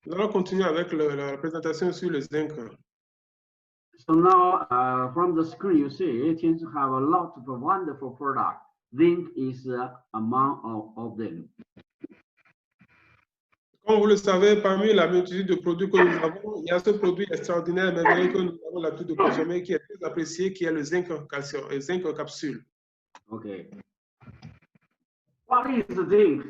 Nous allons continuer avec la présentation sur le zinc. So now, from the screen, you see it seems to have a lot of wonderful products. Zinc is among of them. Comme vous le savez, parmi la multitude de produits que nous avons, il y a ce produit extraordinaire, merveilleux que nous avons l'habitude de consommer, qui est très apprécié, qui est le zinc calcium, le zinc capsule. Okay. What is zinc?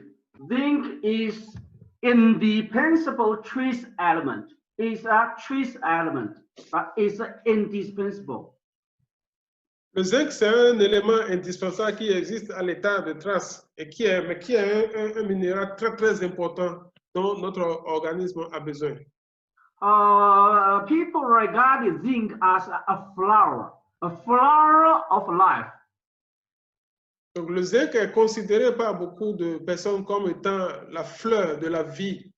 Zinc is indispensable trace element. It's a trace element, but it's indispensable. Le zinc, c'est un élément indispensable qui existe à l'état de trace et qui est un minéral très, très important dont notre organisme a besoin. People regard zinc as a flower of life. Donc, le zinc est considéré par beaucoup de personnes comme étant la fleur de la vie.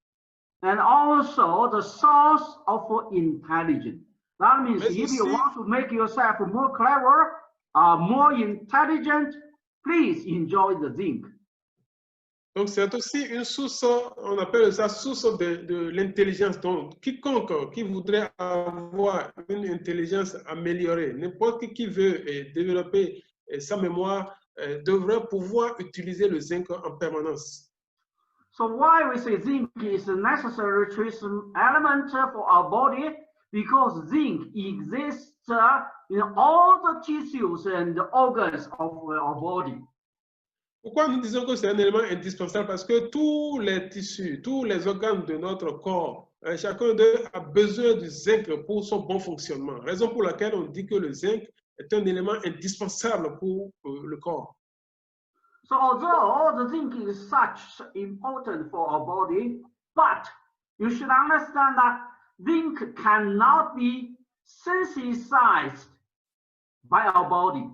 And also the source of intelligence. That means Mais if aussi, you want to make yourself more clever, more intelligent, please enjoy the zinc. Donc, c'est aussi une source, on appelle ça source de l'intelligence. Donc, quiconque qui voudrait avoir une intelligence améliorée, n'importe qui veut développer sa mémoire, devrait pouvoir utiliser le zinc en permanence. So why we say zinc is a necessary trace element for our body? Because zinc exists in all the tissues and the organs of our body. Pourquoi nous disons que c'est un élément indispensable? Parce que tous les tissus, tous les organes de notre corps, chacun d'eux a besoin du zinc pour son bon fonctionnement. Raison pour laquelle on dit que le zinc est un élément indispensable pour le corps. So although the zinc is such important for our body, but you should understand that zinc cannot be synthesized by our body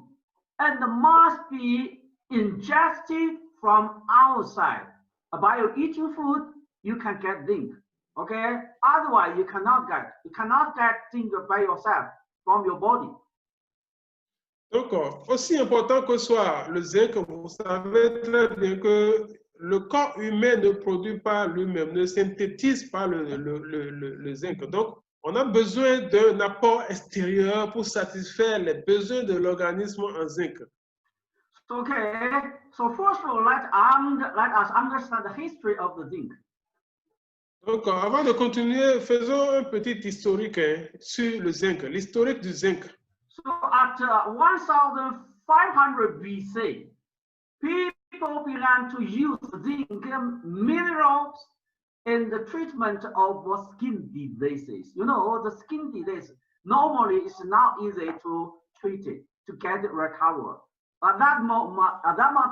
and must be ingested from outside. By eating food, you can get zinc. Okay? Otherwise, you cannot get zinc by yourself from your body. Donc, aussi important que soit le zinc, vous savez très bien que le corps humain ne produit pas lui-même, ne synthétise pas le zinc. Donc, on a besoin d'un apport extérieur pour satisfaire les besoins de l'organisme en zinc. Okay, so first of all, let us understand the history of the zinc. Donc, avant de continuer, faisons un petit historique sur le zinc, l'historique du zinc. So at 1500 BC, people began to use zinc minerals in the treatment of skin diseases. You know, the skin disease normally is not easy to treat it, to get it recovered. At that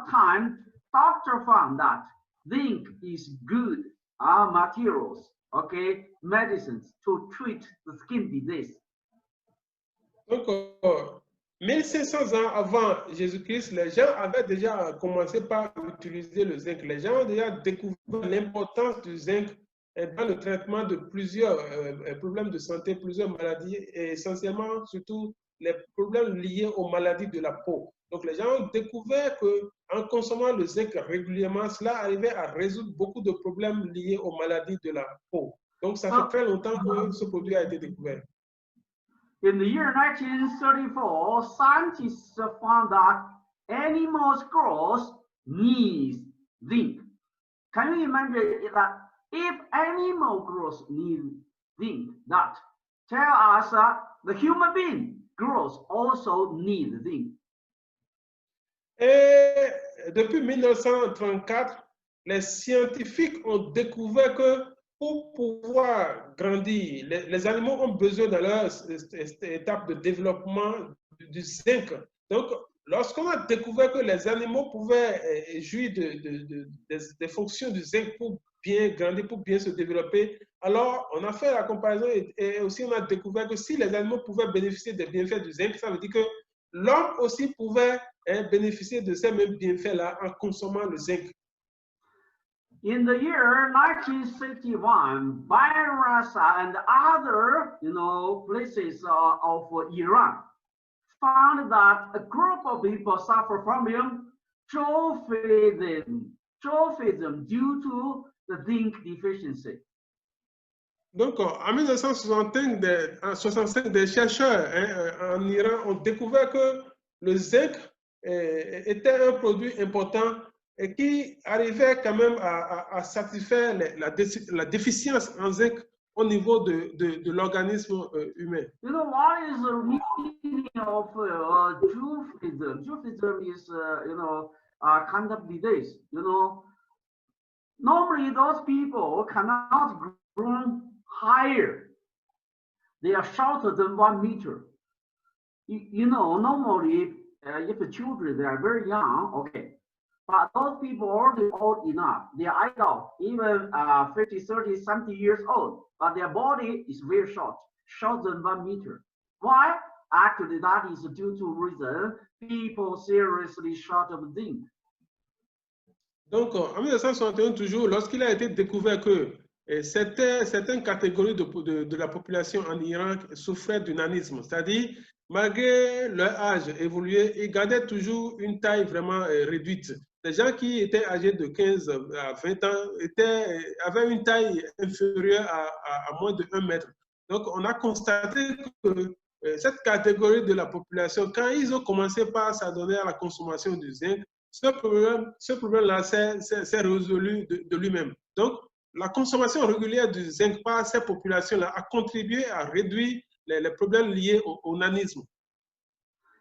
time, doctor found that zinc is good materials, okay, medicines to treat the skin disease. Donc, 1500 ans avant Jésus-Christ, les gens avaient déjà commencé par utiliser le zinc. Les gens ont déjà découvert l'importance du zinc dans le traitement de plusieurs problèmes de santé, plusieurs maladies, et essentiellement, surtout, les problèmes liés aux maladies de la peau. Donc, les gens ont découvert qu'en consommant le zinc régulièrement, cela arrivait à résoudre beaucoup de problèmes liés aux maladies de la peau. Donc, ça fait très longtemps que ce produit a été découvert. In the year 1934, scientists found that animals' growth needs zinc. Can you imagine that if animal growth needs zinc, that tell us the human being growth also needs zinc. Et depuis 1934, les scientifiques ont découvert que pour pouvoir grandir, les animaux ont besoin dans leur étape de développement du zinc. Donc, lorsqu'on a découvert que les animaux pouvaient jouir des fonctions du zinc pour bien grandir, pour bien se développer, alors on a fait la comparaison et aussi on a découvert que si les animaux pouvaient bénéficier des bienfaits du zinc, ça veut dire que l'homme aussi pouvait bénéficier de ces mêmes bienfaits-là en consommant le zinc. In the year 1961, Bahrain and other, places of Iran found that a group of people suffer from trophism due to the zinc deficiency. Donc, en 1965, des chercheurs en Iran ont découvert que le zinc était un produit important et qui arrivait quand même à satisfaire la déficience en zinc au niveau de l'organisme humain. You know, what is the meaning of Jufism? Jufism is, kind of disease. You know, normally those people cannot grow higher. They are shorter than 1 meter. You know, normally, if the children, they are very young, okay. But those people are already old enough. They are adult, even 50, 30, 70 years old. But their body is very short, shorter than 1 meter. Why? Actually, that is due to reason people seriously short of zinc. Donc, en 1961, toujours, lorsqu'il a été découvert que certaines catégories de la population en Iran souffraient du nanisme, c'est-à-dire, malgré leur âge évolué, ils gardaient toujours une taille vraiment réduite. Les gens qui étaient âgés de 15 à 20 ans avaient une taille inférieure à moins de 1 mètre. Donc, on a constaté que cette catégorie de la population, quand ils ont commencé par s'adonner à la consommation du zinc, ce problème-là s'est résolu de lui-même. Donc, la consommation régulière du zinc par ces populations-là a contribué à réduire les problèmes liés au nanisme.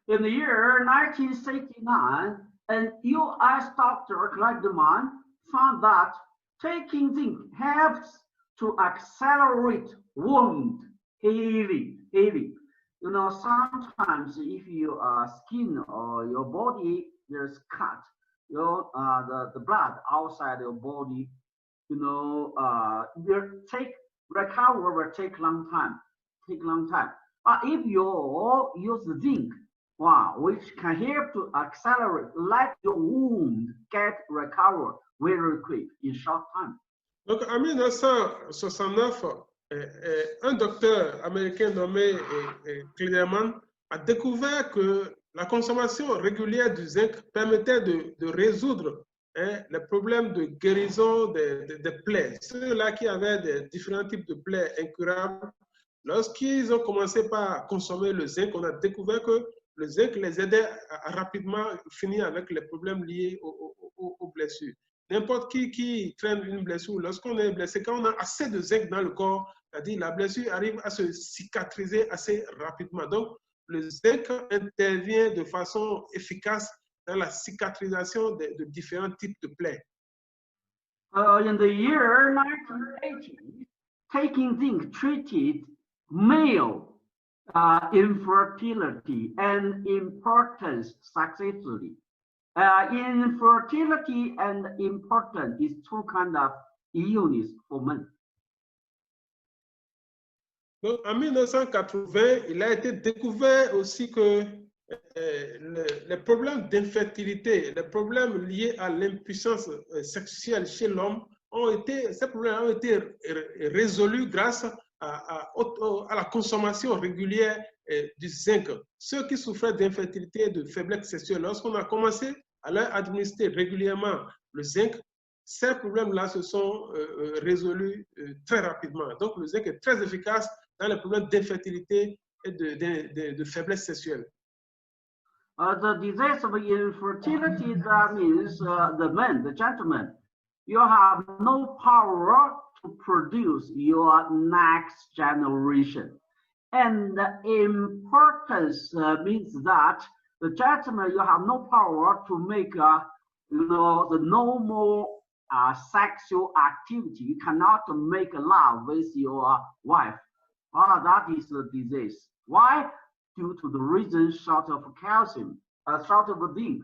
In the year 1969, an U.S. doctor, Kleiderman, found that taking zinc helps to accelerate wound healing. You know, sometimes if your skin or your body there's cut, the blood outside your body, recover will take long time. But if you use zinc, which can help to accelerate, let your wound get recovered very quick in short time. Donc en 1969, un docteur américain nommé Kleiderman a découvert que la consommation régulière du zinc permettait de résoudre les problèmes de guérison des plaies. Ceux-là qui avaient différents types de plaies incurables, lorsqu'ils ont commencé par consommer le zinc, on a découvert que le zinc les aidait à rapidement finir avec les problèmes liés aux blessures. N'importe qui traîne une blessure, lorsqu'on est blessé, quand on a assez de zinc dans le corps, c'est-à-dire la blessure arrive à se cicatriser assez rapidement. Donc, le zinc intervient de façon efficace dans la cicatrisation de différents types de plaies. In the year 1980, taking zinc treated male infertility and impotence successfully. Infertility and impotence is two kind of illness for men. Donc, en 1980, il a été découvert aussi que les problèmes d'infertilité, les problèmes liés à l'impuissance sexuelle chez l'homme, ces problèmes ont été résolus grâce à la consommation régulière du zinc. Ceux qui souffraient d'infertilité et de faiblesse sexuelle, lorsqu'on a commencé à leur administrer régulièrement le zinc, ces problèmes-là se sont résolus très rapidement. Donc, le zinc est très efficace dans les problèmes d'infertilité et de faiblesse sexuelle. The disease of infertility, that means the men, the gentlemen, you have no power to produce your next generation. And the impotence means that the gentleman, you have no power to make the normal sexual activity. You cannot make love with your wife. That is the disease. Why? Due to the reason short of calcium, short of zinc.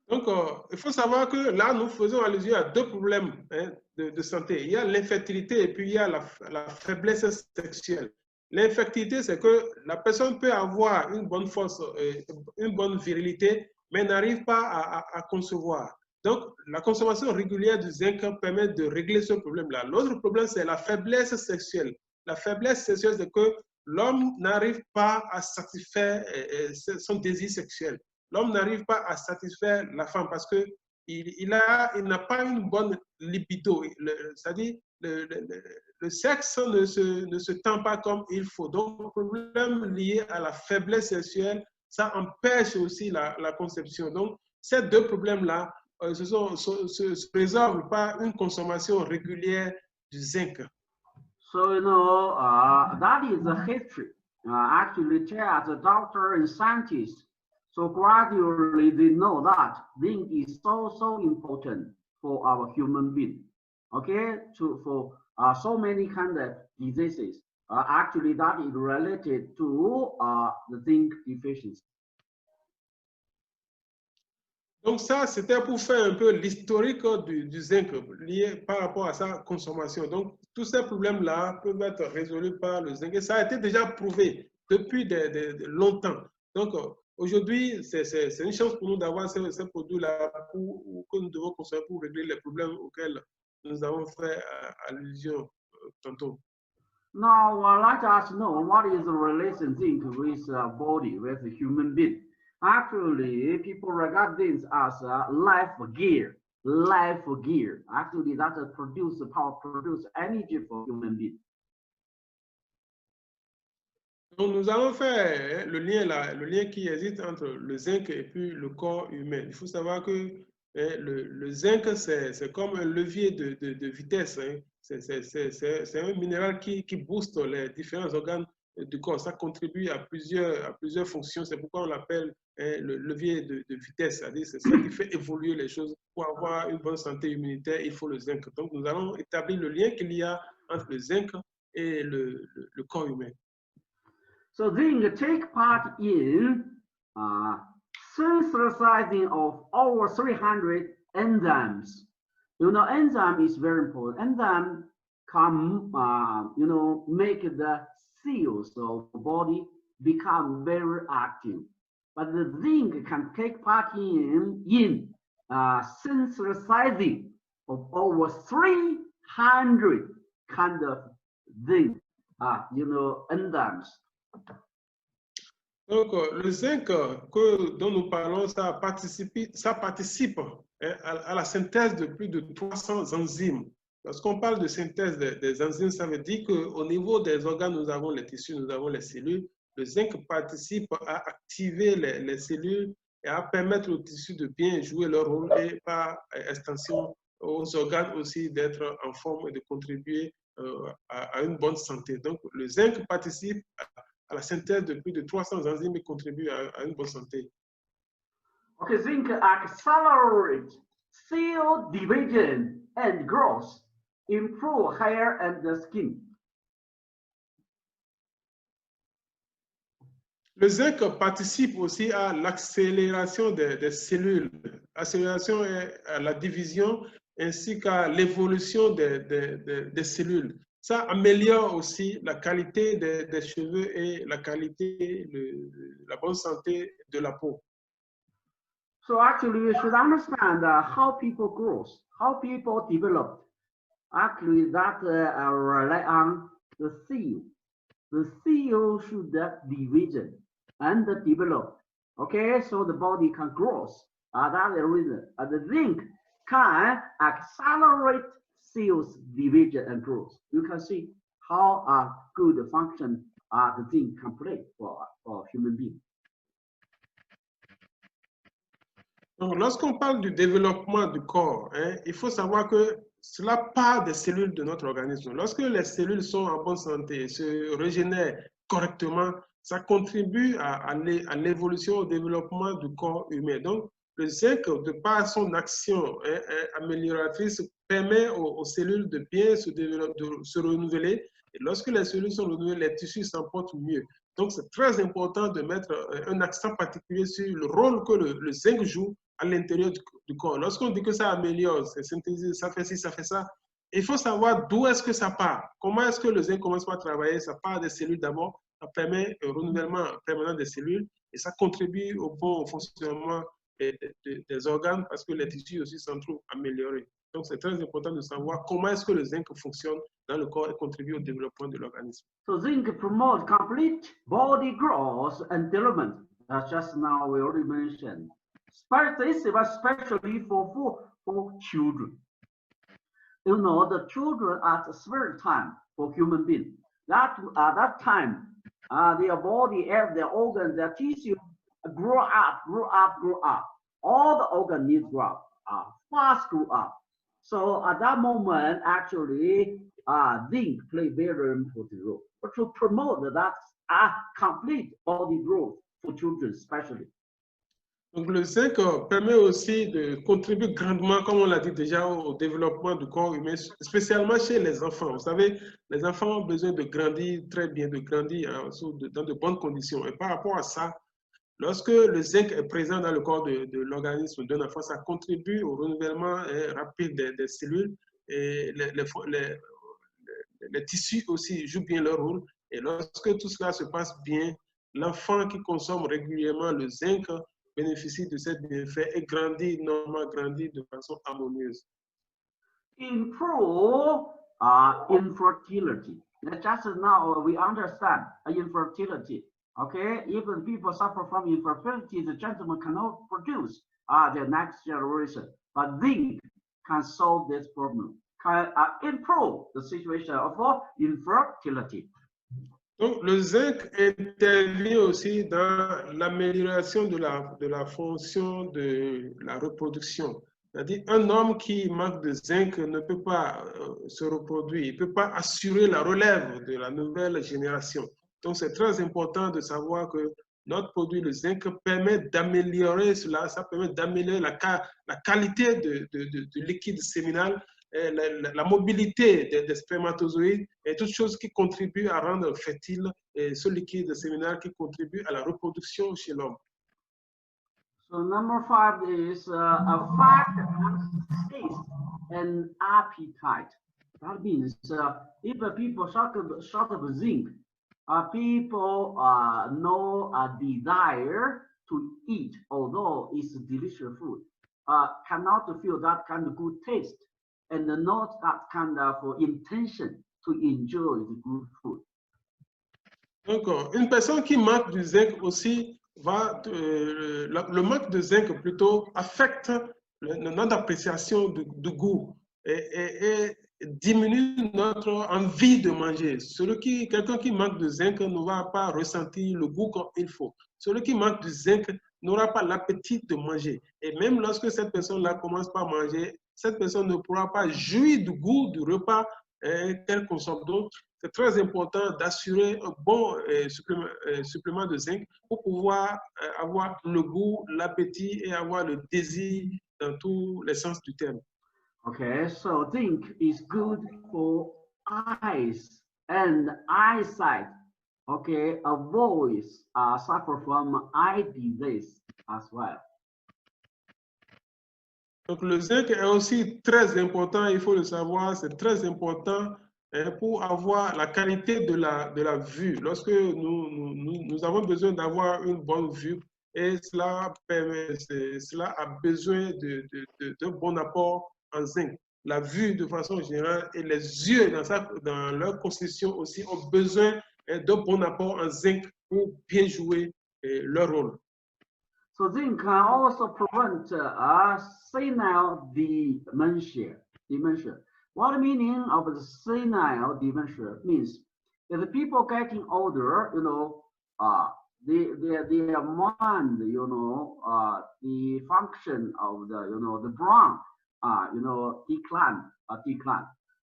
Donc, il faut savoir que là, nous faisons allusion à deux problèmes de santé. Il y a l'infertilité et puis il y a la faiblesse sexuelle. L'infertilité, c'est que la personne peut avoir une bonne force, une bonne virilité, mais n'arrive pas à concevoir. Donc, la consommation régulière du zinc permet de régler ce problème-là. L'autre problème, c'est la faiblesse sexuelle. La faiblesse sexuelle, c'est que l'homme n'arrive pas à satisfaire son désir sexuel. L'homme n'arrive pas à satisfaire la femme parce que il n'a pas une bonne libido. C'est-à-dire, le sexe ne se tend pas comme il faut. Donc, le problème lié à la faiblesse sexuelle, ça empêche aussi la conception. Donc, ces deux problèmes-là se résolvent par une consommation régulière du zinc. So, you know, that is the history. Actually, as a doctor and scientist, so gradually they know that zinc is so important for our human being. Okay, for so many kind of diseases. Actually, that is related to the zinc deficiency. Donc ça, c'était pour faire un peu l'historique du zinc lié par rapport à sa consommation. Donc, tous ces problèmes-là peuvent être résolus par le zinc. Et ça a été déjà prouvé depuis longtemps. Donc, aujourd'hui, c'est une chance pour nous d'avoir ces produits-là que nous devons consommer pour régler les problèmes auxquels nous avons fait allusion tantôt. Now, let us know what is the relation zinc with body, with the human being. Actually, people regard this as life gear. Life gear. Actually, that produce power, produce energy for human being. Donc, nous allons faire le lien qui existe entre le zinc et puis le corps humain. Il faut savoir que le zinc, c'est comme un levier de vitesse. Hein. C'est un minéral qui booste les différents organes du corps. Ça contribue à plusieurs fonctions. C'est pourquoi on l'appelle le levier de vitesse. C'est-à-dire c'est ça qui fait évoluer les choses. Pour avoir une bonne santé immunitaire, il faut le zinc. Donc, nous allons établir le lien qu'il y a entre le zinc et le corps humain. So zinc take part in synthesizing of over 300 enzymes. You know, enzyme is very important. Enzyme can, you know, make the cells of the body become very active. But the zinc can take part in synthesizing of over 300 kind of zinc, you know, enzymes. Donc, le zinc dont nous parlons, ça participe à la synthèse de plus de 300 enzymes. Lorsqu'on parle de synthèse des enzymes, ça veut dire qu'au niveau des organes, nous avons les tissus, nous avons les cellules. Le zinc participe à activer les cellules et à permettre aux tissus de bien jouer leur rôle et par extension aux organes aussi d'être en forme et de contribuer à une bonne santé. Donc, le zinc participe à la synthèse de plus de 300 enzymes et contribue à une bonne santé. Okay, zinc accelerates cell division and growth, improve hair and the skin. Le zinc participe aussi à l'accélération des cellules, accélération à la division ainsi qu'à l'évolution des cellules. Ça améliore aussi la qualité des cheveux et la qualité, la bonne santé de la peau. So actually, you should understand how people grow, how people develop. Actually, that rely on the cell. The cell should division and develop. Okay, so the body can grow. That's the reason. The zinc can accelerate cells division and growth. You can see how good function the zinc can play for human being. Donc, lorsqu'on parle du développement du corps, il faut savoir que cela part des cellules de notre organisme. Lorsque les cellules sont en bonne santé et se régénèrent correctement, ça contribue à l'évolution, au développement du corps humain. Donc, le zinc, de par son action amélioratrice, permet aux cellules de bien se développer, de se renouveler. Et lorsque les cellules sont renouvelées, les tissus s'en portent mieux. Donc, c'est très important de mettre un accent particulier sur le rôle que le zinc joue à l'intérieur du corps. Lorsqu'on dit que ça améliore, c'est synthétisé, ça fait ci, ça fait ça, il faut savoir d'où est-ce que ça part. Comment est-ce que le zinc commence par travailler? Ça part des cellules d'abord, ça permet un renouvellement permanent des cellules et ça contribue au bon fonctionnement des organes parce que les tissus aussi s'en trouvent améliorés. Donc, c'est très important de savoir comment est-ce que le zinc fonctionne dans le corps et contribue au développement de l'organisme. So zinc promotes complete body growth and development. As just now we already mentioned. especially for children. You know, the children are the spare time for human beings. That time, their body, their organs, their tissue grow up. All the organs need grow up, fast grow up. So at that moment, actually, zinc play very important role to promote that complete body growth for children, especially. Donc, le zinc permet aussi de contribuer grandement, comme on l'a dit déjà, au développement du corps humain, spécialement chez les enfants. Vous savez, les enfants ont besoin de grandir très bien, de grandir dans de bonnes conditions. Et par rapport à ça, lorsque le zinc est présent dans le corps de l'organisme d'un enfant, ça contribue au renouvellement rapide des cellules et les tissus aussi jouent bien leur rôle. Et lorsque tout cela se passe bien, l'enfant qui consomme régulièrement le zinc bénéficie de cet bienfait et grandit normalement, grandit de façon harmonieuse. Improve infertility. Just now we understand infertility. Okay, even people suffer from infertility, the gentleman cannot produce their next generation. But zinc can solve this problem, can improve the situation of infertility. Donc, le zinc intervient aussi dans l'amélioration de la fonction de la reproduction. C'est-à-dire, un homme qui manque de zinc ne peut pas se reproduire, il ne peut pas assurer la relève de la nouvelle génération. Donc, c'est très important de savoir que notre produit, le zinc, permet d'améliorer cela, ça permet d'améliorer la qualité du liquide séminal, la mobilité des spermatozoïdes et toutes choses qui contribuent à rendre fertile ce liquide séminal qui contribue à la reproduction chez l'homme. So number 5 is affect taste and appetite. That means if people short of zinc, people no desire to eat, although it's delicious food, cannot feel that kind of good taste and not that kind of intention to enjoy the good food. Donc, une personne qui manque du zinc aussi le manque de zinc plutôt affecte notre appréciation du goût et diminue notre envie de manger. Quelqu'un qui manque de zinc ne va pas ressentir le goût comme il faut. Celui qui manque de zinc n'aura pas l'appétit de manger. Et même lorsque cette personne-là commence par manger, cette personne ne pourra pas jouir du goût du repas qu'elle consomme. Donc, c'est très important d'assurer un bon supplément de zinc pour pouvoir avoir le goût, l'appétit et avoir le désir dans tous les sens du terme. Okay, so zinc is good for eyes and eyesight. Okay, avoid suffer from eye disease as well. Donc le zinc est aussi très important, il faut le savoir, c'est très important pour avoir la qualité de la vue. Lorsque nous avons besoin d'avoir une bonne vue, et cela a besoin d'un bon apport en zinc. La vue de façon générale et les yeux dans leur constitution aussi ont besoin d'un bon apport en zinc pour bien jouer leur rôle. So zinc can also prevent senile dementia. What the meaning of the senile dementia means that the people getting older, you know, their mind, you know, the function of the, you know, the brain, you know, decline.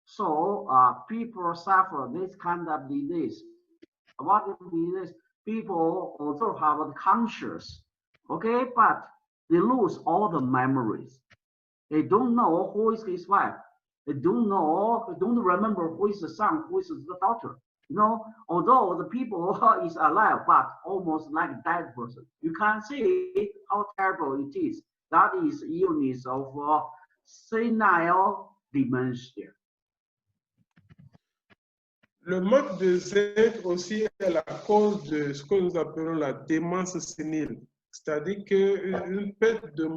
So people suffer this kind of disease. What is disease? People also have a conscious, okay, but they lose all the memories. They don't know who is his wife. They don't remember who is the son, who is the daughter. You know, although the people is alive, but almost like a dead person. You can see how terrible it is. That is illness of senile dementia. Le manque de zinc aussi est la cause de ce que nous appelons la démence sénile. C'est-à-dire qu'une perte de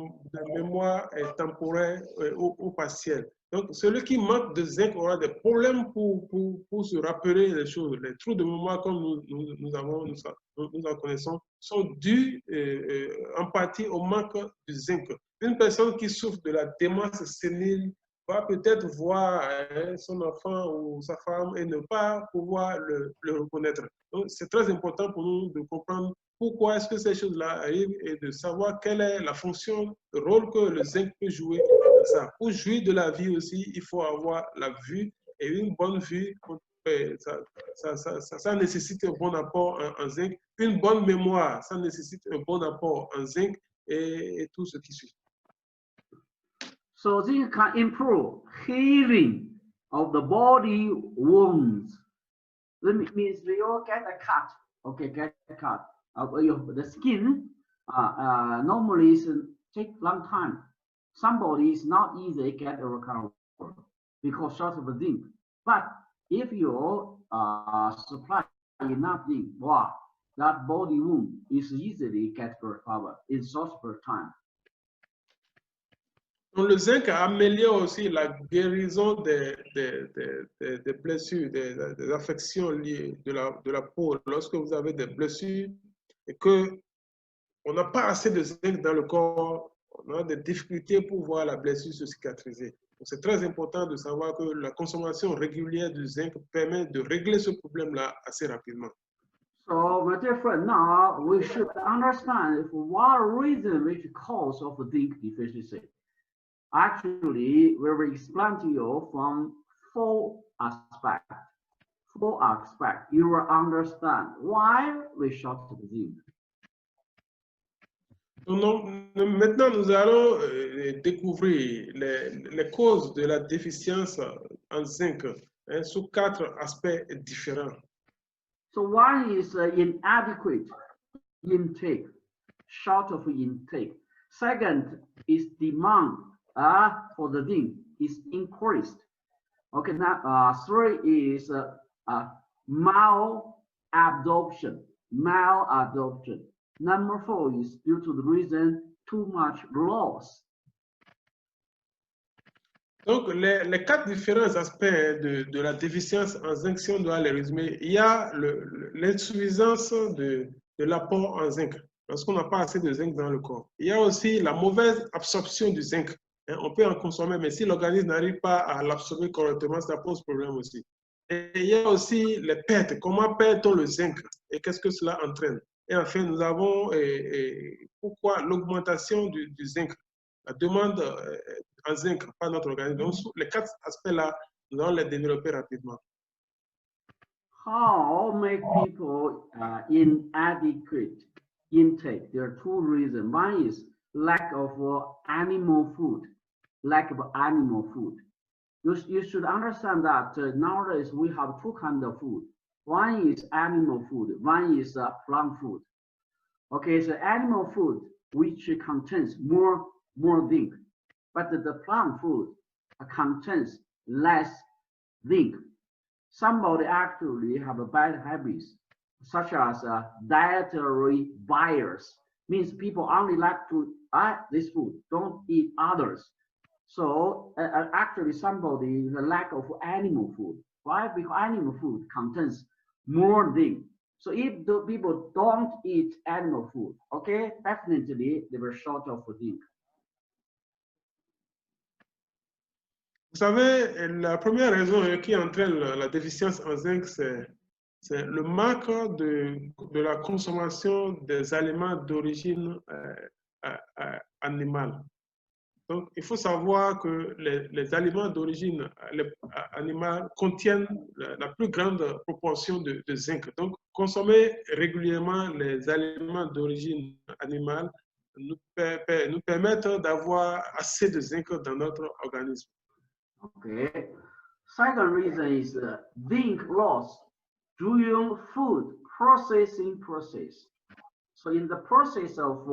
mémoire est temporaire ou partielle. Donc, celui qui manque de zinc aura des problèmes pour se rappeler les choses. Les trous de mémoire, comme nous en connaissons, sont dus en partie au manque de zinc. Une personne qui souffre de la démence sénile va peut-être voir son enfant ou sa femme et ne pas pouvoir le reconnaître. Donc, c'est très important pour nous de comprendre pourquoi est-ce que ces choses-là arrivent et de savoir quelle est la fonction, le rôle que le zinc peut jouer dans ça. Pour jouir de la vie aussi, il faut avoir la vue et une bonne vue. Ça nécessite un bon apport en zinc. Une bonne mémoire, ça nécessite un bon apport en zinc et tout ce qui suit. So zinc can improve healing of the body wounds. That means we all get a cut. Okay, get a cut. The skin normally take long time. Somebody is not easy get a recovery because short of zinc. But if you supply enough zinc, wow, that body wound is easily get recovered in short time. Donc, le zinc améliore aussi la guérison des blessures, des affections liées de la peau. Lorsque vous avez des blessures et qu'on n'a pas assez de zinc dans le corps, on a des difficultés pour voir la blessure se cicatriser. C'est très important de savoir que la consommation régulière du zinc permet de régler ce problème-là assez rapidement. So, my dear friend, now we should understand for what reason which cause of zinc deficiency. Actually, we will explain to you from four aspects. You will understand why we short of zinc. Donc, maintenant, nous allons découvrir les causes de la déficience en zinc sous 4 aspects différents. So one is inadequate intake, short of intake. Second is demand for the zinc is increased. Okay, now 3 is malabsorption. Number 4 is due to the reason too much loss. Donc, les 4 différents aspects de la déficience en zinc, si on doit les résumer, il y a l'insuffisance de l'apport en zinc, lorsqu'on n'a pas assez de zinc dans le corps. Il y a aussi la mauvaise absorption du zinc. On peut en consommer, mais si l'organisme n'arrive pas à l'absorber correctement, ça pose problème aussi. Et il y a aussi les pertes. Comment perd-on le zinc et qu'est-ce que cela entraîne? Et enfin, nous avons pourquoi l'augmentation du zinc, la demande en zinc par notre organisme. Donc, les 4 aspects-là, nous allons les développer rapidement. How make people inadequate intake? There are 2 reasons. One is lack of animal food. You should understand that nowadays we have 2 kinds of food. One is animal food, one is plant food. Okay, so animal food which contains more zinc, but the plant food contains less zinc. Somebody actually have a bad habits, such as dietary bias, means people only like to eat this food, don't eat others. So actually somebody the lack of animal food. Why? Because animal food contains more zinc. So if the people don't eat animal food, okay, definitely they were short of zinc. Vous savez, la première raison qui entraîne la déficience en zinc, c'est le manque de la consommation des aliments d'origine animale. Donc, il faut savoir que les aliments d'origine animale contiennent la plus grande proportion de zinc. Donc, consommer régulièrement les aliments d'origine animale nous permettent d'avoir assez de zinc dans notre organisme. Okay. Second reason is zinc loss during food processing process. So in the process of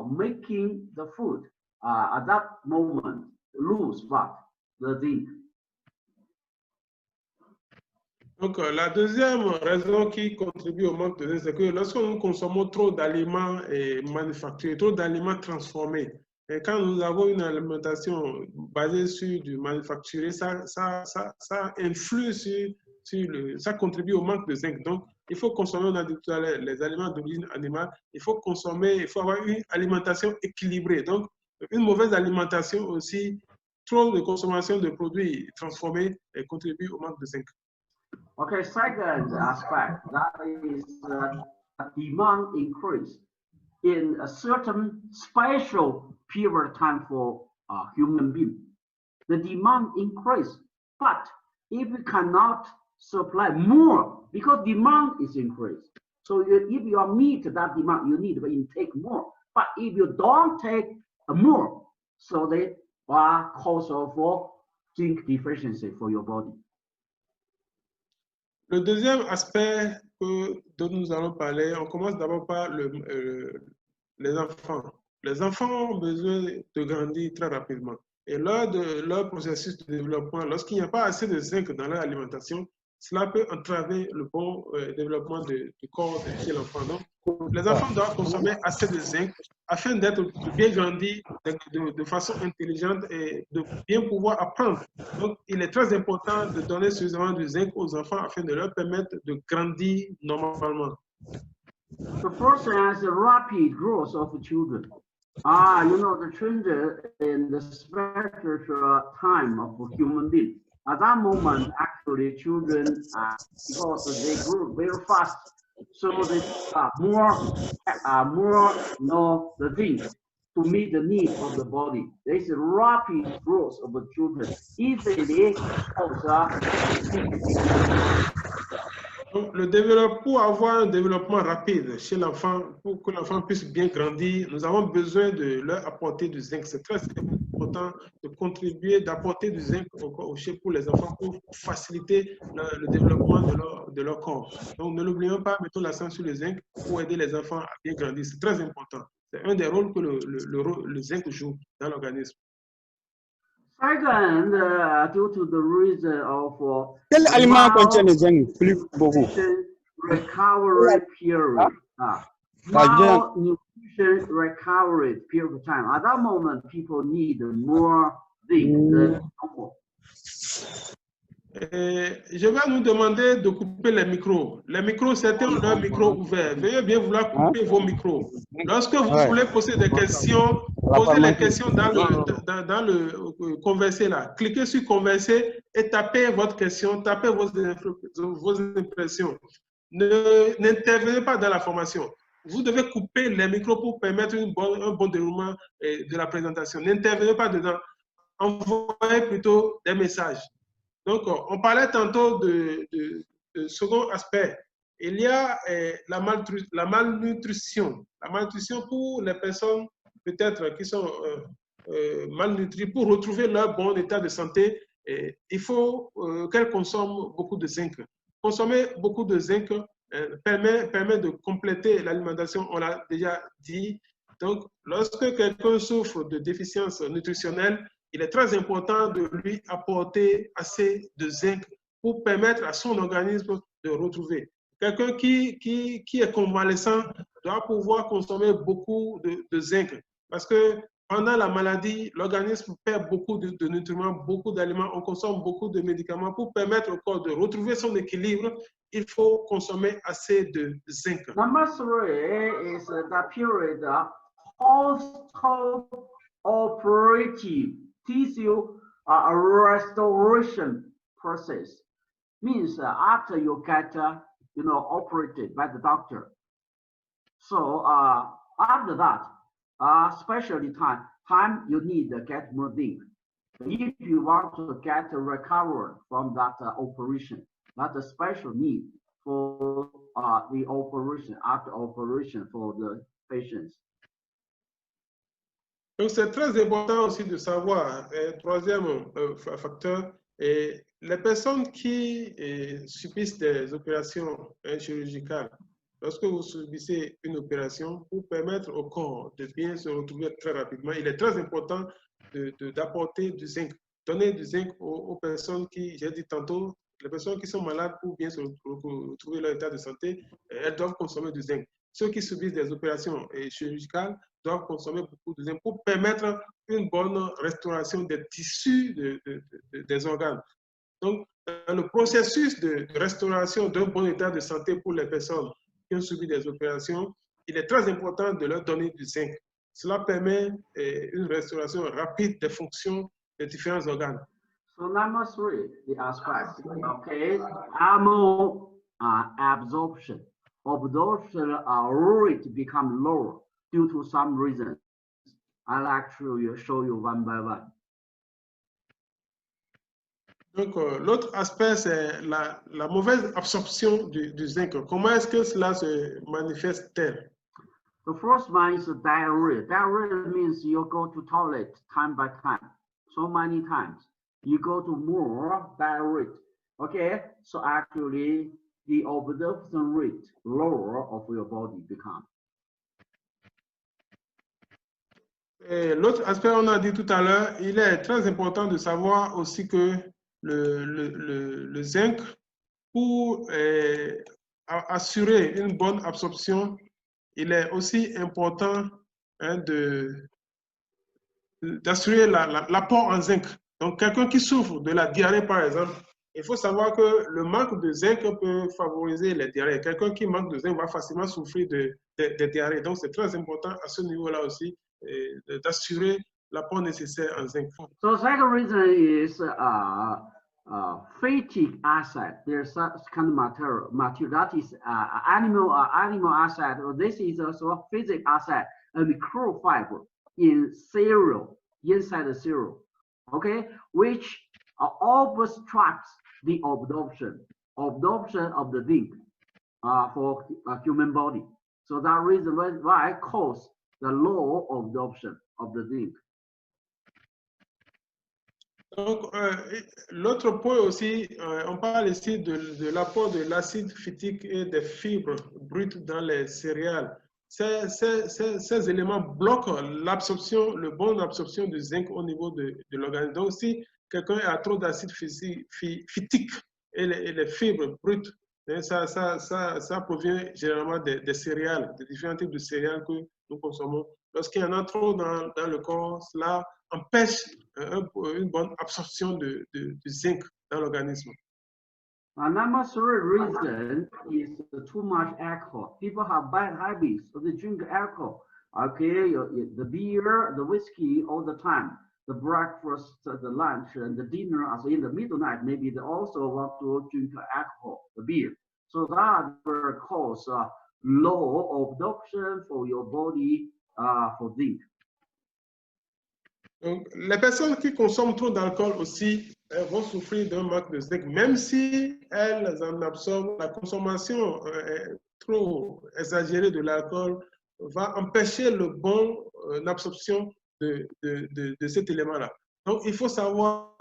making the food, at that moment, lose what? The zinc. Donc, la deuxième raison qui contribue au manque de zinc, c'est que lorsque nous consommons trop d'aliments manufacturés, trop d'aliments transformés, Et quand nous avons une alimentation basée sur du manufacturé, ça influe ça contribue au manque de zinc. Donc, il faut consommer, on a dit tout à l'heure, les aliments d'origine animale. Il faut avoir une alimentation équilibrée. Donc, une mauvaise alimentation aussi, trop de consommation de produits transformés contribue au manque de zinc. Okay, second aspect, that is a demand increase in a certain special period of time for human being. The demand increase, but if you cannot supply more, because demand is increased. So if you meet that demand, you need to intake more. But if you don't take more, so they are cause of zinc deficiency for your body. Le deuxième aspect dont nous allons parler, on commence d'abord par les enfants. Les enfants ont besoin de grandir très rapidement. Et lors de leur processus de développement, lorsqu'il n'y a pas assez de zinc dans leur alimentation, cela peut entraver le bon développement du corps de l'enfant. Donc, les enfants doivent consommer assez de zinc afin d'être bien grandis de façon intelligente et de bien pouvoir apprendre. Donc, il est très important de donner suffisamment de zinc aux enfants afin de leur permettre de grandir normalement. The first thing is the rapid growth of children. You know, the children in the special time of a human being. At that moment, actually, children, because they grow very fast, so they the things to meet the needs of the body. There is a rapid growth of the children. Easily pour avoir un développement rapide chez l'enfant, pour que l'enfant puisse bien grandir, nous avons besoin de leur apporter du zinc. C'est très important de contribuer, d'apporter du zinc pour les enfants pour faciliter le développement de leur corps. Donc, ne l'oublions pas, mettons l'accent sur le zinc pour aider les enfants à bien grandir. C'est très important. C'est un des rôles que le zinc joue dans l'organisme. Second, due to the reason of quel aliment contient le zinc plus beaucoup? Recovery period. Malnutrition recovery period of time. At that moment, people need more zinc than normal. Je vais nous demander de couper les micros. Les micros, certains ont leur micro ouvert. Veuillez bien vouloir couper vos micros. Lorsque vous voulez poser des questions, posez les questions dans le converser là. Cliquez sur converser et tapez votre question, tapez vos impressions. N'intervenez pas dans la formation. Vous devez couper les micros pour permettre un bon déroulement de la présentation. N'intervenez pas dedans. Envoyez plutôt des messages. Donc, on parlait tantôt de second aspect. Il y a la malnutrition. La malnutrition pour les personnes peut-être qui sont malnutries, pour retrouver leur bon état de santé, il faut qu'elles consomment beaucoup de zinc. Consommer beaucoup de zinc permet de compléter l'alimentation, on l'a déjà dit. Donc, lorsque quelqu'un souffre de déficience nutritionnelle, il est très important de lui apporter assez de zinc pour permettre à son organisme de retrouver. Quelqu'un qui est convalescent doit pouvoir consommer beaucoup de zinc parce que pendant la maladie, l'organisme perd beaucoup de nutriments, beaucoup d'aliments, on consomme beaucoup de médicaments. Pour permettre au corps de retrouver son équilibre, il faut consommer assez de zinc. Number 3 is the period post-operative tissue restoration process. Means after you get operated by the doctor. So after that, especially time you need to get more zinc. If you want to get a recovery from that operation, that's a special need for the operation, after operation for the patients. Donc, c'est très important aussi de savoir, troisième facteur, les personnes qui subissent des opérations chirurgicales, lorsque vous subissez une opération, pour permettre au corps de bien se retrouver très rapidement, il est très important d'apporter du zinc, donner du zinc aux personnes qui, j'ai dit tantôt, les personnes qui sont malades pour bien se retrouver leur état de santé, elles doivent consommer du zinc. Ceux qui subissent des opérations chirurgicales doivent consommer beaucoup de zinc pour permettre une bonne restauration des tissus des organes. Donc, dans le processus de restauration d'un bon état de santé pour les personnes qui ont subi des opérations, il est très important de leur donner du zinc. Cela permet une restauration rapide des fonctions des différents organes. So number 3, the aspect, okay, ammo absorption. Absorption rate become lower due to some reasons. I'd like to show you one by one. Donc, l'autre aspect, c'est la mauvaise absorption du zinc. Comment est-ce que cela se manifeste-t-elle? The first one is diarrhea. Diarrhea means you go to toilet time by time, so many times. You go to more diarrhea. Okay, so actually the absorption rate lower of your body become. L'autre aspect, on a dit tout à l'heure, il est très important de savoir aussi que le zinc, pour assurer une bonne absorption, il est aussi important d'assurer l'apport en zinc. Donc, quelqu'un qui souffre de la diarrhée, par exemple, il faut savoir que le manque de zinc peut favoriser les diarrhées. Quelqu'un qui manque de zinc va facilement souffrir de diarrhée. Donc, c'est très important à ce niveau-là aussi d'assurer l'apport nécessaire en zinc. So, second reason is phytic acid. There's such kind of material that is animal acid. This is also phytic acid and microfiber in cereal, inside the cereal, okay, which obstructs the absorption of the zinc for human body. So that reason why cause the low absorption of the zinc. Donc, l'autre point aussi, on parle ici de l'apport de l'acide phytique et des fibres brutes dans les céréales. Ces éléments bloquent l'absorption, le bon absorption du zinc au niveau de l'organisme. Donc, si quelqu'un a trop d'acide phytique et les fibres brutes, ça provient généralement des céréales, des différents types de céréales que nous consommons. Lorsqu'il y en a trop dans le corps, cela empêche une bonne absorption du zinc dans l'organisme. Number 3 reason is too much alcohol. People have bad habits, so they drink alcohol. Okay, the beer, the whiskey all the time, the breakfast, the lunch, and the dinner. Also in the middle night, maybe they also want to drink alcohol, the beer. So that will cause low absorption for your body for zinc. Donc, les personnes qui consomment trop d'alcool aussi vont souffrir d'un manque de zinc, même si elles en absorbent. La consommation trop exagérée de l'alcool va empêcher le bon absorption de cet élément-là. Donc, il faut savoir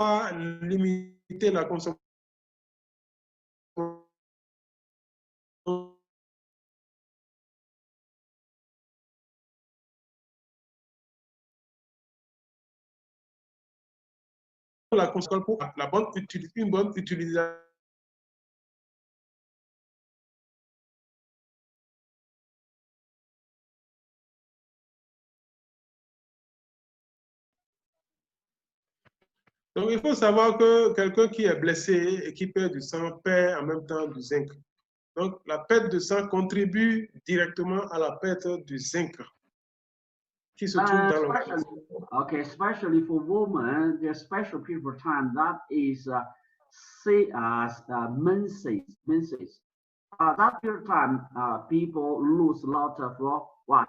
limiter la consommation. La consommation pour une bonne utilisation. Donc, il faut savoir que quelqu'un qui est blessé et qui perd du sang perd en même temps du zinc. Donc, la perte de sang contribue directement à la perte du zinc qui se trouve dans l'organisme. Okay, especially for women, there's special period of time that is menses. That period of time, people lose a lot of what?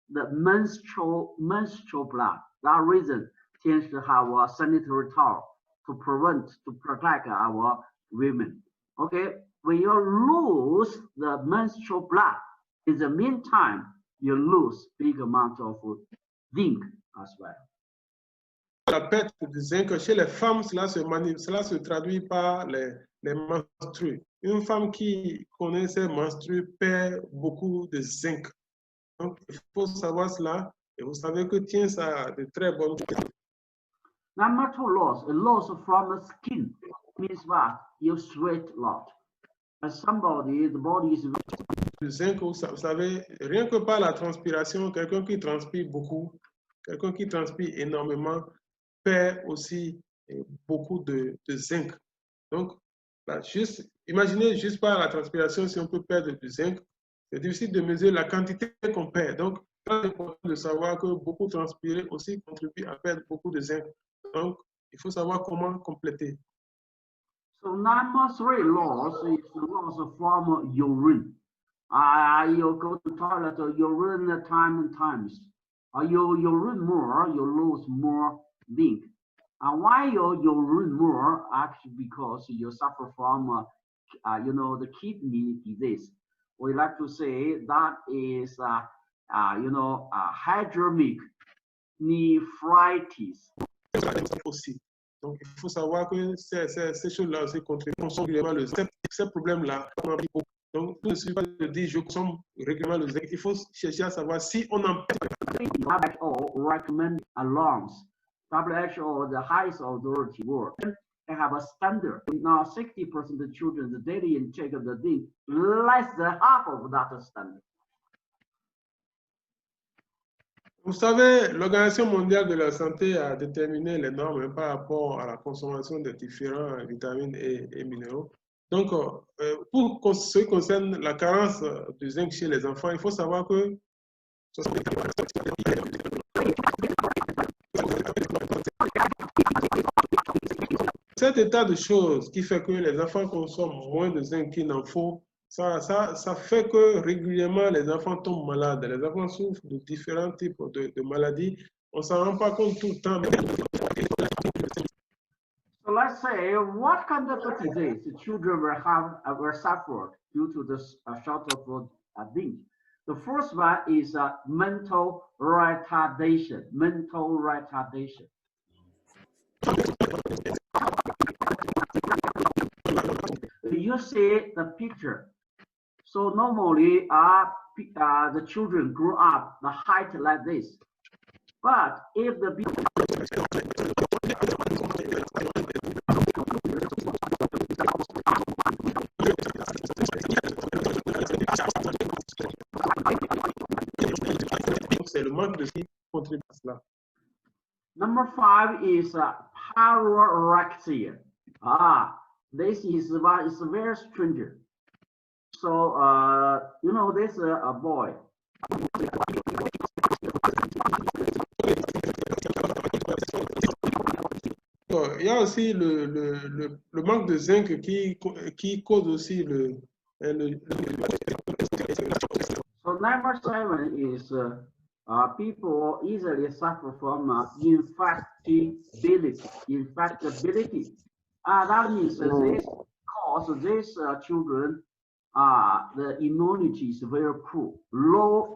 The menstrual blood. That reason tends to have a sanitary towel to protect our women. Okay, when you lose the menstrual blood, in the meantime, you lose big amount of zinc as well. La perte de zinc chez les femmes, cela se traduit par les menstrues. Une femme qui connaît ses menstrues perd beaucoup de zinc. Donc, il faut savoir cela et vous savez que tiens, ça a de très bonnes choses. Number 2 loss, a loss from the skin means what? You sweat a lot. As somebody, the body is de zinc, vous savez, rien que par la transpiration, quelqu'un qui transpire beaucoup, quelqu'un qui transpire énormément, perd aussi beaucoup de zinc. Donc, là, imaginez juste par la transpiration, si on peut perdre du zinc, c'est difficile de mesurer la quantité qu'on perd. Donc, c'est important de savoir que beaucoup transpirer aussi contribue à perdre beaucoup de zinc. Donc, il faut savoir comment compléter. So number 3 loss is loss from urine. You go to toilet, urine time and times. You urine more, you lose more zinc. And why you urine more? Actually, because you suffer from, the kidney disease. We like to say that is, hydremic nephritis. Aussi. Donc, il faut savoir que ces choses-là aussi contribuent. On consomme régulièrement ces problèmes-là. Donc, tout ne suffit pas de dire je consomme régulièrement le zinc. Il faut chercher à savoir si on en perd. WHO recommend alarms. WHO, the highest authority world, they have a standard. Now, 60% of children, the daily intake of the zinc, less than half of that standard. Vous savez, l'Organisation mondiale de la santé a déterminé les normes par rapport à la consommation de différents vitamines et minéraux. Donc, pour ce qui concerne la carence de zinc chez les enfants, il faut savoir que cet état de choses qui fait que les enfants consomment moins de zinc qu'il n'en faut, ça fait que régulièrement les enfants tombent malades. Les enfants souffrent de différents types de maladies. On ne s'en rend pas compte tout le temps. So let's say, what kind of disease the children will suffer due to this short of zinc? The first one is mental retardation. Mental retardation. You see the picture. So normally, the children grow up the height like this. But if the c'est le manque de qui contribue à cela. Number 5 is pyrorexia. This is very strange. So, this a boy. Il y a aussi le manque de zinc qui cause aussi le So number 7 is people easily suffer from infectability. That means this cause these children the immunity is very poor, low.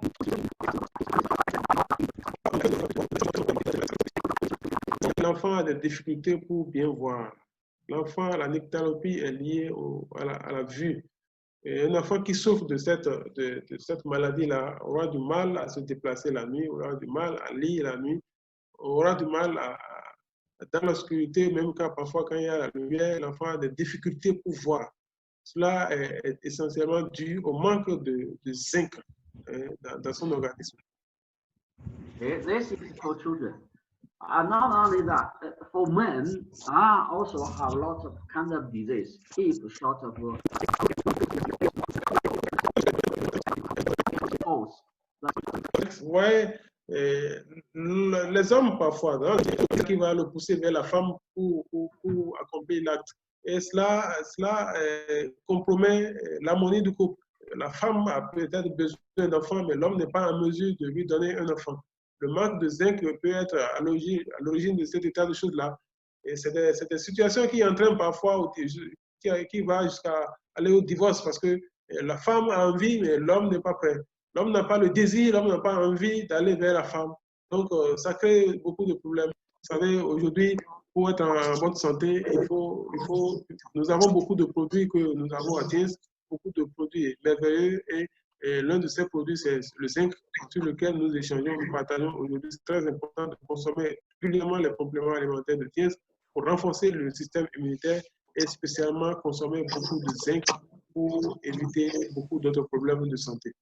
L'enfant a des difficultés pour bien voir. L'enfant, la nyctalopie est liée à la vue. Et un enfant qui souffre de cette maladie-là aura du mal à se déplacer la nuit, aura du mal à lire la nuit, aura du mal dans l'obscurité, même parfois quand il y a la lumière, l'enfant a des difficultés pour voir. Cela est essentiellement dû au manque de zinc dans son organisme. This is for children. Not only that, for men, also have lots of kind of disease if short of Ouais, les hommes parfois, qui va le pousser vers la femme pour accomplir l'acte. Et cela compromet l'harmonie du couple. La femme a peut-être besoin d'enfants, mais l'homme n'est pas en mesure de lui donner un enfant. Le manque de zinc peut être à l'origine de cet état de choses-là. Et c'est des situations qui entraînent parfois, qui va jusqu'à aller au divorce, parce que la femme a envie, mais l'homme n'est pas prêt. L'homme n'a pas le désir, l'homme n'a pas envie d'aller vers la femme. Donc, ça crée beaucoup de problèmes. Vous savez, aujourd'hui, pour être en bonne santé, nous avons beaucoup de produits que nous avons à Tiens, beaucoup de produits merveilleux, et l'un de ces produits, c'est le zinc sur lequel nous échangeons, nous partageons aujourd'hui. C'est très important de consommer régulièrement les compléments alimentaires de Tiens pour renforcer le système immunitaire et spécialement consommer beaucoup de zinc pour éviter beaucoup d'autres problèmes de santé.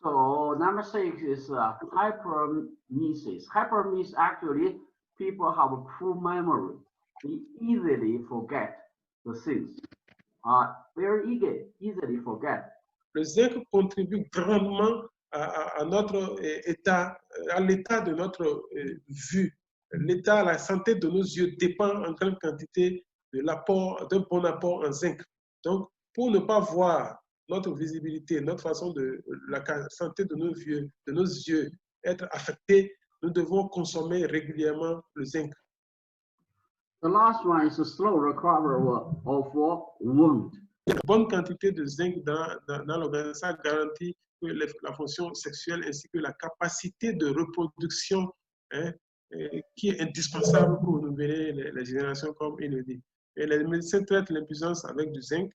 So number 6 is hyperemesis. Hyperemesis, actually, people have a poor memory. They easily forget the things. Very easily forget. Le zinc contribue grandement à notre état, à l'état de notre vue. L'état, la santé de nos yeux dépend en grande quantité de l'apport, d'un bon apport en zinc. Donc, pour ne pas voir notre visibilité, notre façon de la santé de nos yeux être affectée, nous devons consommer régulièrement le zinc. The last one is a slow recovery of wound. Une bonne quantité de zinc dans l'organisme, ça garantit que la fonction sexuelle ainsi que la capacité de reproduction, hein, qui est indispensable pour renouveler les générations, comme il le dit. Et les médecins traitent l'impuissance avec du zinc.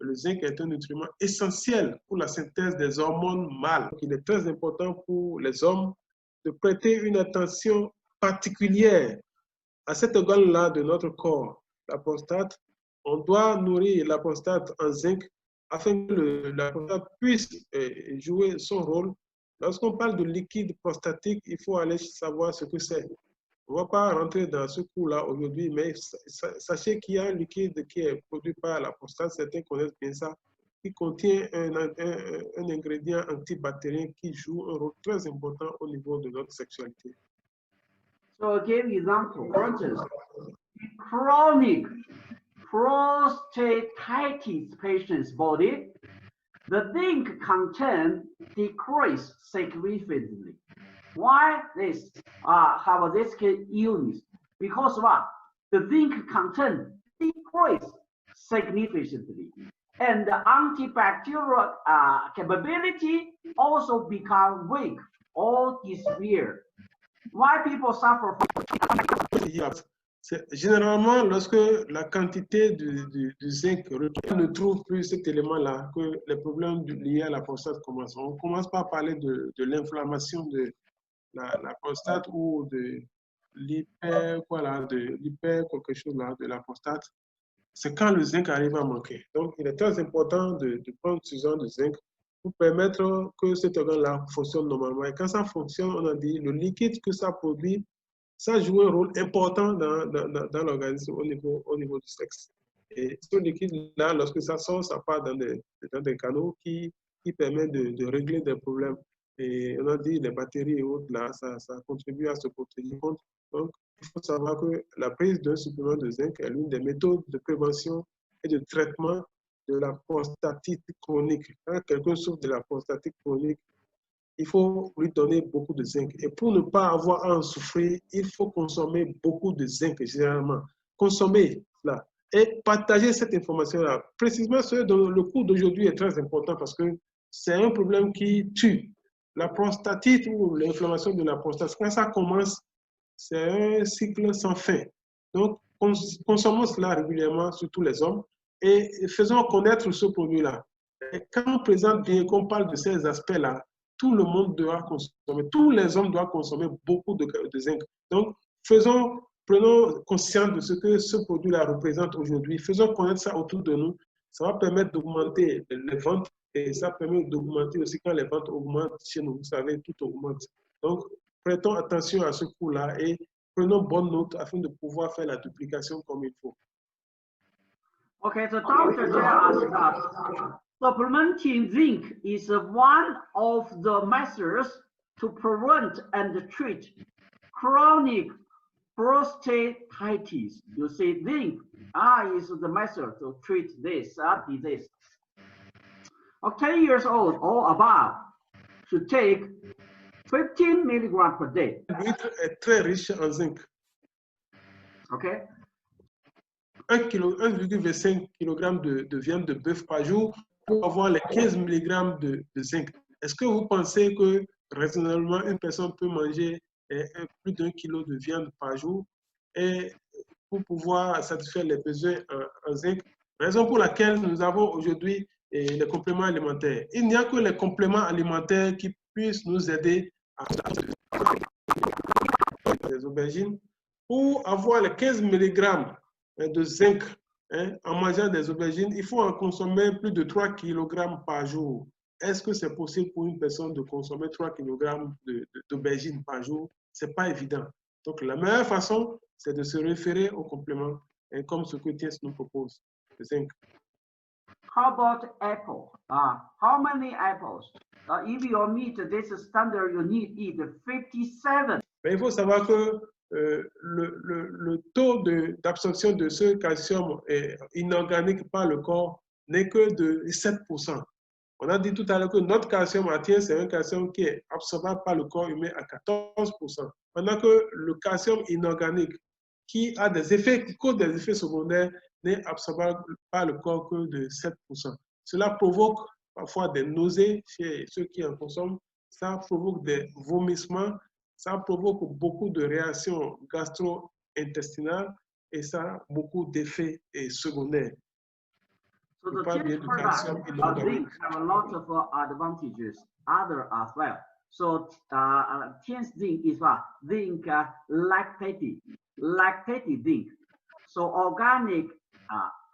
Le zinc est un nutriment essentiel pour la synthèse des hormones mâles. Il est très important pour les hommes de prêter une attention particulière à cet organe-là de notre corps, la prostate. On doit nourrir la prostate en zinc afin que la prostate puisse jouer son rôle. Lorsqu'on parle de liquide prostatique, il faut aller savoir ce que c'est. On ne va pas rentrer dans ce coup-là aujourd'hui, mais sachez qu'il y a un liquide qui est produit par la prostate, certains connaissent bien ça, qui contient un ingrédient antibactérien qui joue un rôle très important au niveau de notre sexualité. So I give example, for instance, chronic prostatitis patient's body, the zinc content decrease significantly. Why this have this illness? Because what? The zinc content decrease significantly, and the antibacterial capability also become weak or disappear. Why people suffer from? Généralement, lorsque la quantité du zinc ne trouve plus cet élément-là, que les problèmes liés à la prostate commencent. On ne commence pas à parler de l'inflammation de la prostate ou de l'hyper quelque chose là, de la prostate. C'est quand le zinc arrive à manquer. Donc, il est très important de prendre ce genre de zinc pour permettre que cet organe-là fonctionne normalement. Et quand ça fonctionne, on a dit, le liquide que ça produit, ça joue un rôle important dans l'organisme au niveau du sexe. Et ce liquide-là, lorsque ça sort, ça part dans des canaux qui permettent de régler des problèmes. Et on a dit, les bactéries et autres, là, ça contribue à se protéger contre. Donc, il faut savoir que la prise d'un supplément de zinc est l'une des méthodes de prévention et de traitement de la prostatite chronique. Quand quelqu'un souffre de la prostatite chronique, il faut lui donner beaucoup de zinc. Et pour ne pas avoir à en souffrir, il faut consommer beaucoup de zinc, généralement. Consommer cela et partager cette information-là. Précisément, le cours d'aujourd'hui est très important parce que c'est un problème qui tue. La prostatite ou l'inflammation de la prostate, quand ça commence, c'est un cycle sans fin. Donc, consommons cela régulièrement, surtout les hommes, et faisons connaître ce produit-là. Quand on présente bien, qu'on parle de ces aspects-là, tout le monde doit consommer, tous les hommes doivent consommer beaucoup de zinc. Donc, prenons conscience de ce que ce produit-là représente aujourd'hui. Faisons connaître ça autour de nous. Ça va permettre d'augmenter les ventes et ça permet d'augmenter aussi quand les ventes augmentent chez nous. Vous savez, tout augmente. Donc, prêtons attention à ce coup-là et prenons bonne note afin de pouvoir faire la duplication comme il faut. Okay, the doctor tells us that supplementing zinc is one of the measures to prevent and treat chronic prostatitis. You see, zinc is the method to treat this disease. 10 years old or above should take 15 milligrams per day. L'huître est très riche en zinc. Okay. 1,5 kg de viande de bœuf par jour pour avoir les 15 mg de zinc. Est-ce que vous pensez que raisonnablement une personne peut manger plus d'1 kg de viande par jour et pour pouvoir satisfaire les besoins en zinc? Raison pour laquelle nous avons aujourd'hui les compléments alimentaires. Il n'y a que les compléments alimentaires qui puissent nous aider à les aubergines pour avoir les 15 mg de zinc hein, en mangeant des aubergines, il faut en consommer plus de 3 kg par jour. Est-ce que c'est possible pour une personne de consommer 3 kg d'aubergines par jour? Ce n'est pas évident. Donc, la meilleure façon, c'est de se référer au complément, hein, comme ce que TIENS nous propose, le zinc. How about apple? How many apples? If you meet this standard, you need eat 57. Mais il faut savoir que le taux d'absorption de ce calcium inorganique par le corps n'est que de 7%. On a dit tout à l'heure que notre calcium à TIENS, c'est un calcium qui est absorbable par le corps humain à 14%. Pendant que le calcium inorganique, qui a des effets, qui cause des effets secondaires, n'est absorbable par le corps que de 7%. Cela provoque parfois des nausées chez ceux qui en consomment, ça provoque des vomissements, ça provoque beaucoup de réactions gastro-intestinales et ça a beaucoup d'effets secondaires. So the TIENS product zinc have a lot of advantages, other as well. So TIENS zinc is what? Zinc lactated zinc. So organic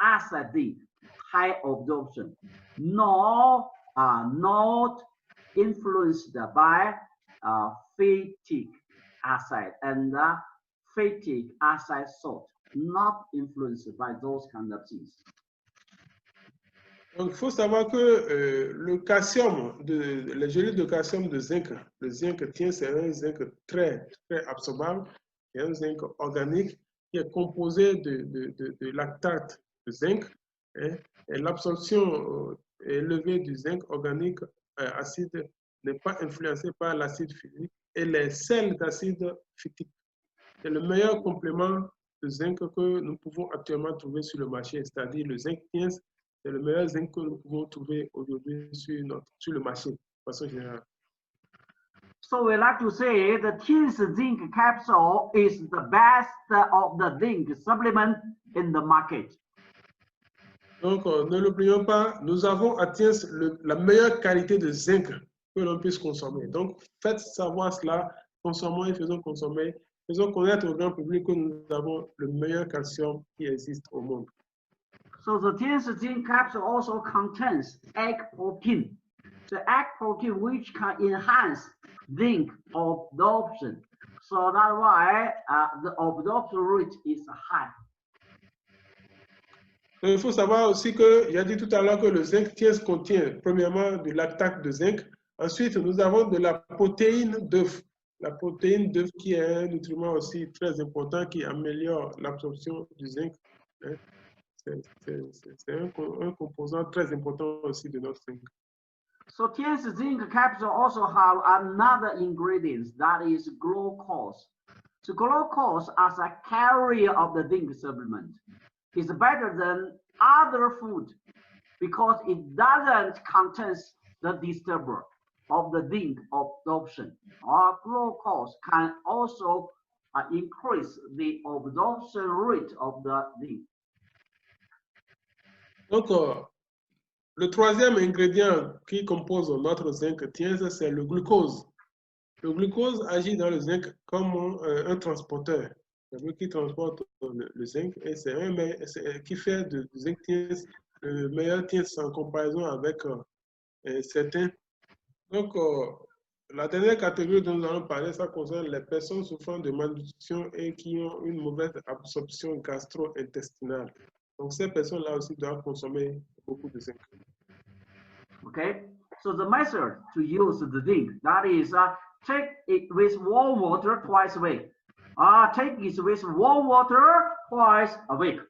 acid zinc, high absorption, not influenced by phytic acid and phytic acid salt, not influenced by those kind of things. Donc, il faut savoir que le calcium, les gélules de calcium de zinc, le zinc TIENS, c'est un zinc très, très absorbable. C'est un zinc organique qui est composé de lactate de zinc. Hein, et l'absorption élevée du zinc organique acide n'est pas influencée par l'acide phytique et les sels d'acide phytique. C'est le meilleur complément de zinc que nous pouvons actuellement trouver sur le marché, c'est-à-dire le zinc TIENS. C'est le meilleur zinc que nous pouvons trouver aujourd'hui sur le marché, de façon générale. So we like to say the TIENS zinc capsule is the best of the zinc supplement in the market. Donc, ne l'oublions pas, nous avons à TIENS la meilleure qualité de zinc que l'on puisse consommer. Donc, faites savoir cela, consommons et faisons consommer, faisons connaître au grand public que nous avons le meilleur calcium qui existe au monde. So the TIENS zinc capsule also contains egg protein. The egg protein which can enhance zinc absorption. So that's why the absorption rate is high. Il faut savoir aussi que, j'ai dit tout à l'heure que le zinc TIENS contient premièrement du lactate de zinc. Ensuite, nous avons de la protéine d'œuf. La protéine d'œuf qui est un nutriment aussi très important qui améliore l'absorption du zinc. Hein. C'est un composant très important aussi de notre zinc. So TIENS zinc capsule also have another ingredient that is glucose. So glucose as a carrier of the zinc supplement is better than other food because it doesn't contain the disturber of the zinc absorption. Or glucose can also increase the absorption rate of the zinc. Donc, le troisième ingrédient qui compose notre zinc TIENS, c'est le glucose. Le glucose agit dans le zinc comme un transporteur. C'est lui qui transporte le zinc et c'est qui fait du zinc TIENS le meilleur TIENS en comparaison avec certains. Donc, la dernière catégorie dont nous allons parler, ça concerne les personnes souffrant de malnutrition et qui ont une mauvaise absorption gastro-intestinale. Donc, ces personnes-là aussi doivent consommer beaucoup de zinc. Okay, so the method to use the zinc, that is take it with warm water twice a week. Take it with warm water twice a week.